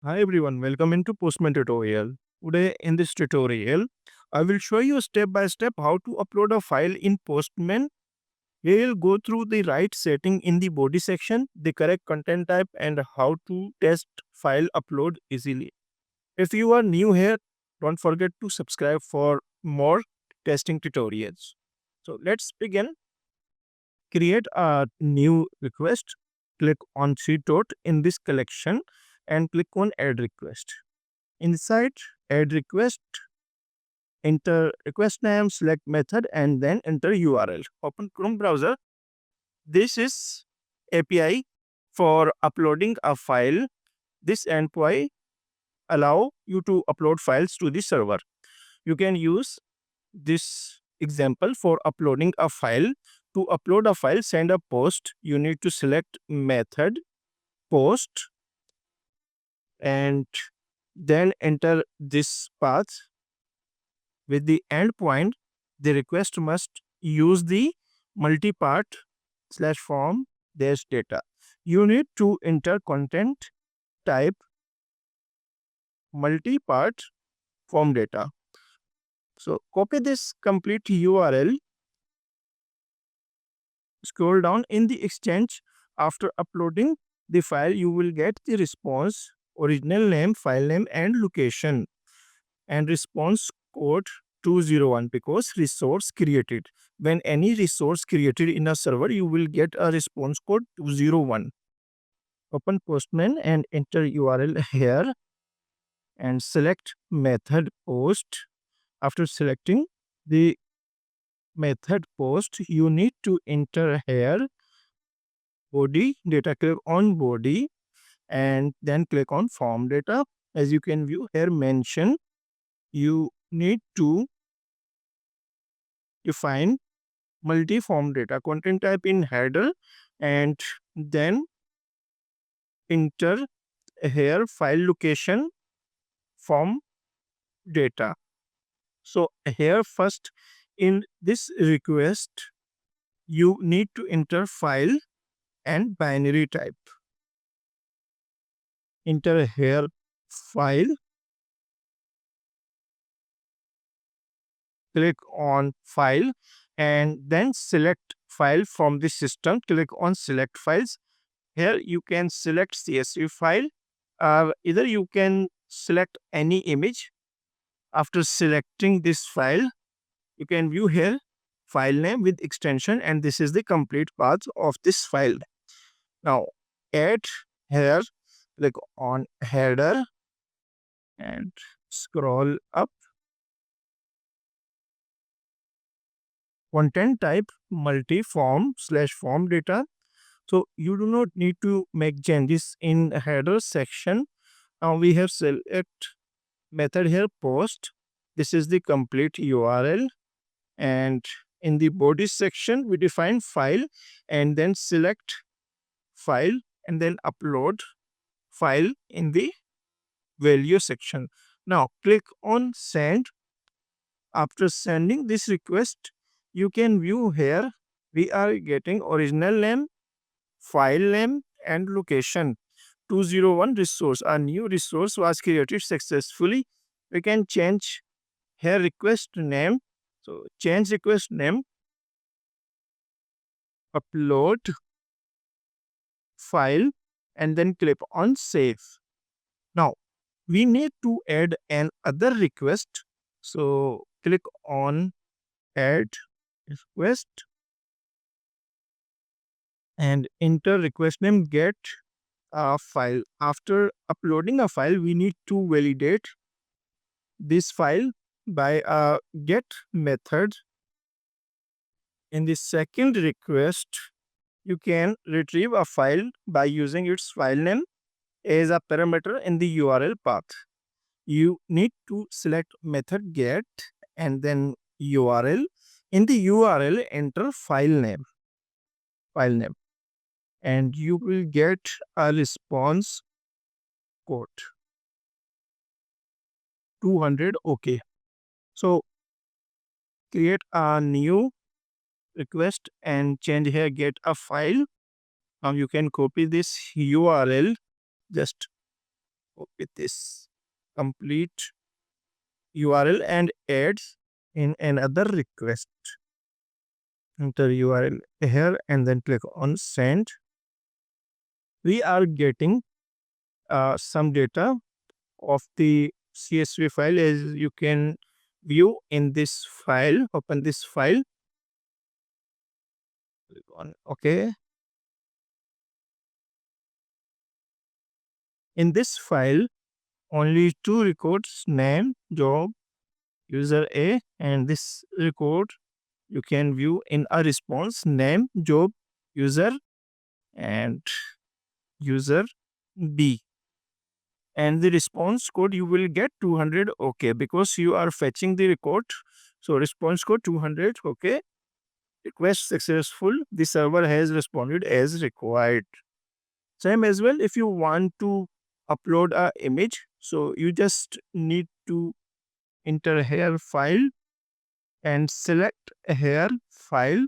Hi everyone, welcome into Postman tutorial. Today in this tutorial, I will show you step by step how to upload a file in Postman. We will go through the right setting in the body section, the correct content type and how to test file upload easily. If you are new here, don't forget to subscribe for more testing tutorials. So let's begin. Create a new request. Click on three dot in this collection and click on add request. Inside add request, enter request name, select method, and then enter URL. Open Chrome browser. This is API for uploading a file. This endpoint allow you to upload files to the server. You can use this example for uploading a file. To upload a file, send a post. You need to select method, post, and then enter this path. With the endpoint, the request must use the multi-part / form dash data. You need to enter content type multi-part form data. So copy this complete URL, scroll down in the exchange. After uploading the file, you will get the response, original name, file name, and location, and response code 201 because resource created. When any resource created in a server, you will get a response code 201. Open Postman and enter URL here and select method post. After selecting the method post, you need to enter here body data. Click on body and then click on form data. As you can view here, mention you need to define multi-form data content type in header and then enter here file location form data. So here first in this request you need to enter file and binary type. Enter here file, click on file and then select file from the system. Click on select files. Here you can select CSV file. Either you can select any image. After selecting this file, you can view here file name with extension, and this is the complete path of this file. Now add here, click on header and scroll up. Content type multi-form / form data. So you do not need to make changes in header section. Now we have select method here post. This is the complete URL, and in the body section we define file and then select file and then upload file in the value section. Now click on send. After sending this request, you can view here we are getting original name, file name, and location. 201 resource, a new resource was created successfully. We can change here request name. So change request name, upload file, and then click on save. Now we need to add an other request. So click on add request and enter request name get a file. After uploading a file, we need to validate this file by a get method. In the second request, you can retrieve a file by using its file name as a parameter in the URL path. You need to select method get and then URL. In the URL, enter file name, and you will get a response code 200. Okay. So create a new request and change here get a file. Now you can copy this URL, just copy this complete URL and adds in another request. Enter URL here and then click on send. We are getting some data of the CSV file, as you can view in this file. Open this file. Click on OK. In this file, only two records, name, job, user A, and this record you can view in a response, name, job, user, and user B. And the response code you will get 200 OK, because you are fetching the record. So response code 200 OK. Request successful. The server has responded as required. Same as well, if you want to upload a image, so you just need to enter here file and select here file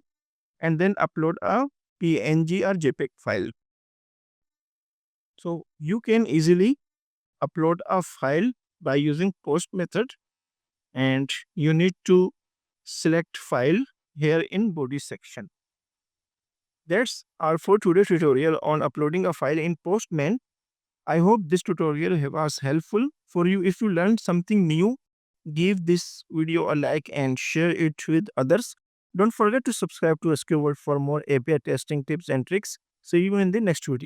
and then upload a PNG or JPEG file. So you can easily upload a file by using post method, and you need to select file here in body section. That's all for today's tutorial on uploading a file in Postman. I hope this tutorial was helpful for you. If you learned something new, give this video a like and share it with others. Don't forget to subscribe to SQ World for more API testing tips and tricks. See you in the next video.